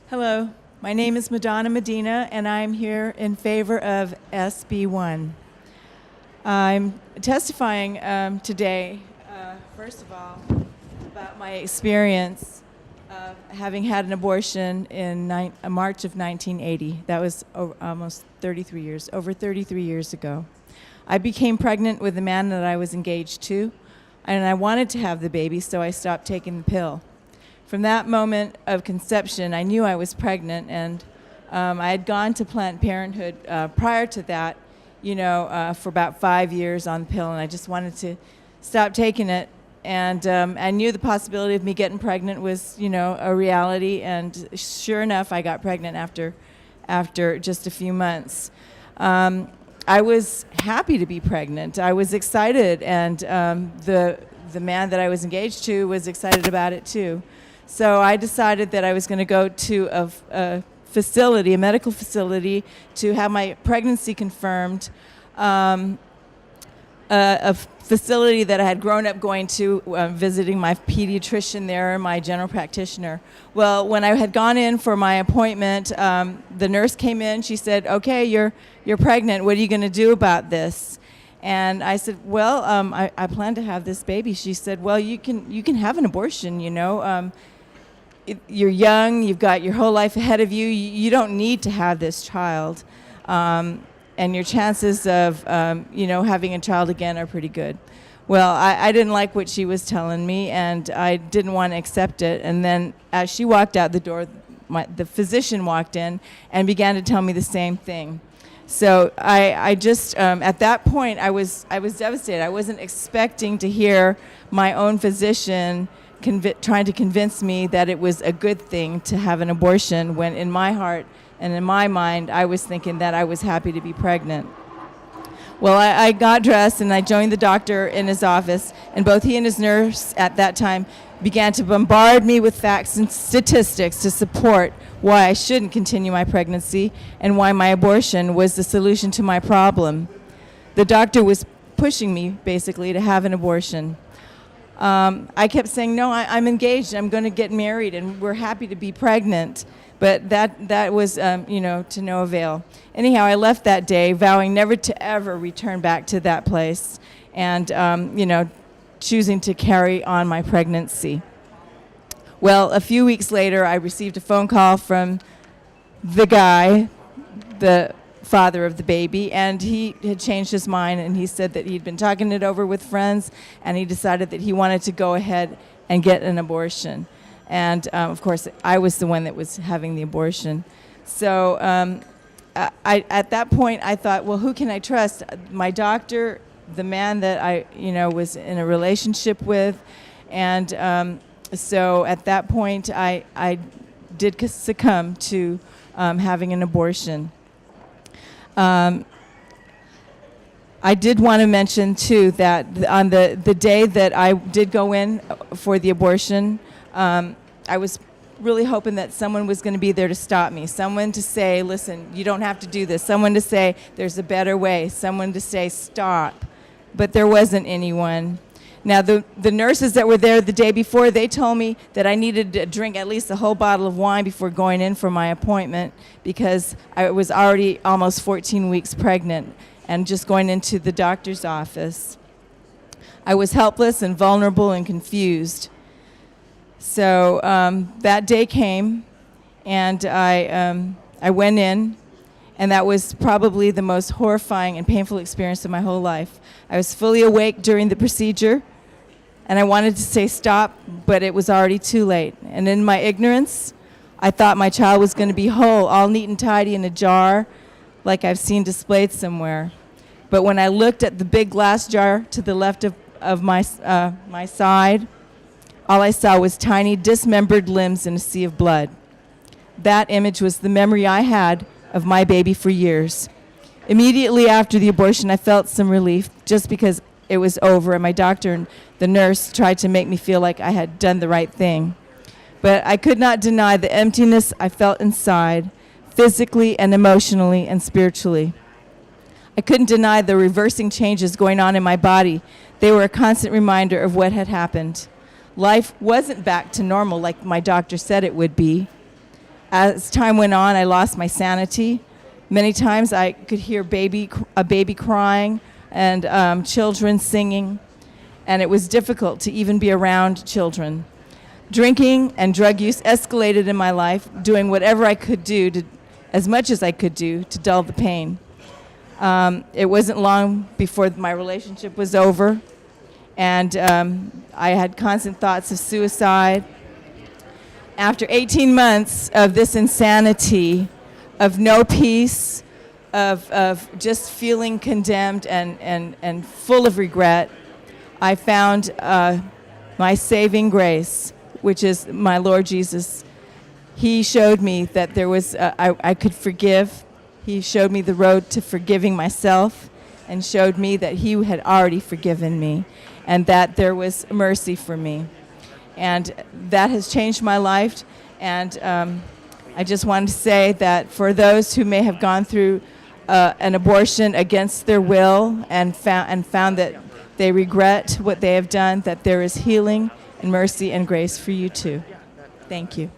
Hello, my name is Madonna Medina, and I'm here in favor of SB1. I'm testifying today, first of all, about my experience of having had an abortion in March of 1980. That was almost 33 years, over 33 years ago. I became pregnant with the man that I was engaged to, and I wanted to have the baby, so I stopped taking the pill. From that moment of conception, I knew I was pregnant, and I had gone to Planned Parenthood prior to that, for about 5 years on the pill, and I just wanted to stop taking it. And I knew the possibility of me getting pregnant was, a reality, and sure enough, I got pregnant after just a few months. I was happy to be pregnant. I was excited, and the man that I was engaged to was excited about it too. So I decided that I was going to go to a facility, a medical facility, to have my pregnancy confirmed, a facility that I had grown up going to, visiting my pediatrician there, my general practitioner. Well, when I had gone in for my appointment, the nurse came in. She said, "Okay, you're pregnant. What are you going to do about this?" And I said, "Well, I plan to have this baby." She said, "Well, you can have an abortion, you're young, you've got your whole life ahead of you, you don't need to have this child, and your chances of having a child again are pretty good." Well, I didn't like what she was telling me, and I didn't want to accept it. And then as she walked out the door, the physician walked in and began to tell me the same thing. So I just at that point I was devastated. I wasn't expecting to hear my own physician trying to convince me that it was a good thing to have an abortion, when in my heart and in my mind I was thinking that I was happy to be pregnant. Well, I got dressed and I joined the doctor in his office, and both he and his nurse at that time began to bombard me with facts and statistics to support why I shouldn't continue my pregnancy and why my abortion was the solution to my problem. The doctor was pushing me basically to have an abortion. I kept saying, "No, I'm engaged, I'm going to get married, and we're happy to be pregnant." But that was, to no avail. Anyhow, I left that day vowing never to ever return back to that place, and, choosing to carry on my pregnancy. Well, a few weeks later, I received a phone call from the guy, the father of the baby, and he had changed his mind, and he said that he'd been talking it over with friends, and he decided that he wanted to go ahead and get an abortion. And of course, I was the one that was having the abortion. So at that point, I thought, well, who can I trust? My doctor, the man that I was in a relationship with, and so at that point, I did succumb to having an abortion. I did want to mention, too, that on the day that I did go in for the abortion, I was really hoping that someone was going to be there to stop me, someone to say, "Listen, you don't have to do this," someone to say, "There's a better way," someone to say, "Stop." But there wasn't anyone. Now, the nurses that were there the day before, they told me that I needed to drink at least a whole bottle of wine before going in for my appointment, because I was already almost 14 weeks pregnant and just going into the doctor's office. I was helpless and vulnerable and confused. So that day came, and I went in, and that was probably the most horrifying and painful experience of my whole life. I was fully awake during the procedure, and I wanted to say stop, but it was already too late. And in my ignorance, I thought my child was going to be whole, all neat and tidy in a jar, like I've seen displayed somewhere. But when I looked at the big glass jar to the left of my side, all I saw was tiny, dismembered limbs in a sea of blood. That image was the memory I had of my baby for years. Immediately after the abortion, I felt some relief, just because it was over, and my doctor and the nurse tried to make me feel like I had done the right thing. But I could not deny the emptiness I felt inside, physically and emotionally and spiritually. I couldn't deny the reversing changes going on in my body. They were a constant reminder of what had happened. Life wasn't back to normal like my doctor said it would be. As time went on, I lost my sanity. Many times I could hear a baby crying and children singing, and it was difficult to even be around children. Drinking and drug use escalated in my life, doing whatever I could do, as much as I could do, to dull the pain. It wasn't long before my relationship was over, and I had constant thoughts of suicide. After 18 months of this insanity, of no peace, of just feeling condemned and full of regret, I found my saving grace, which is my Lord Jesus. He showed me that there was I could forgive. He showed me the road to forgiving myself and showed me that he had already forgiven me and that there was mercy for me. And that has changed my life. And I just wanted to say that for those who may have gone through an abortion against their will and found that they regret what they have done, that there is healing and mercy and grace for you too. Thank you.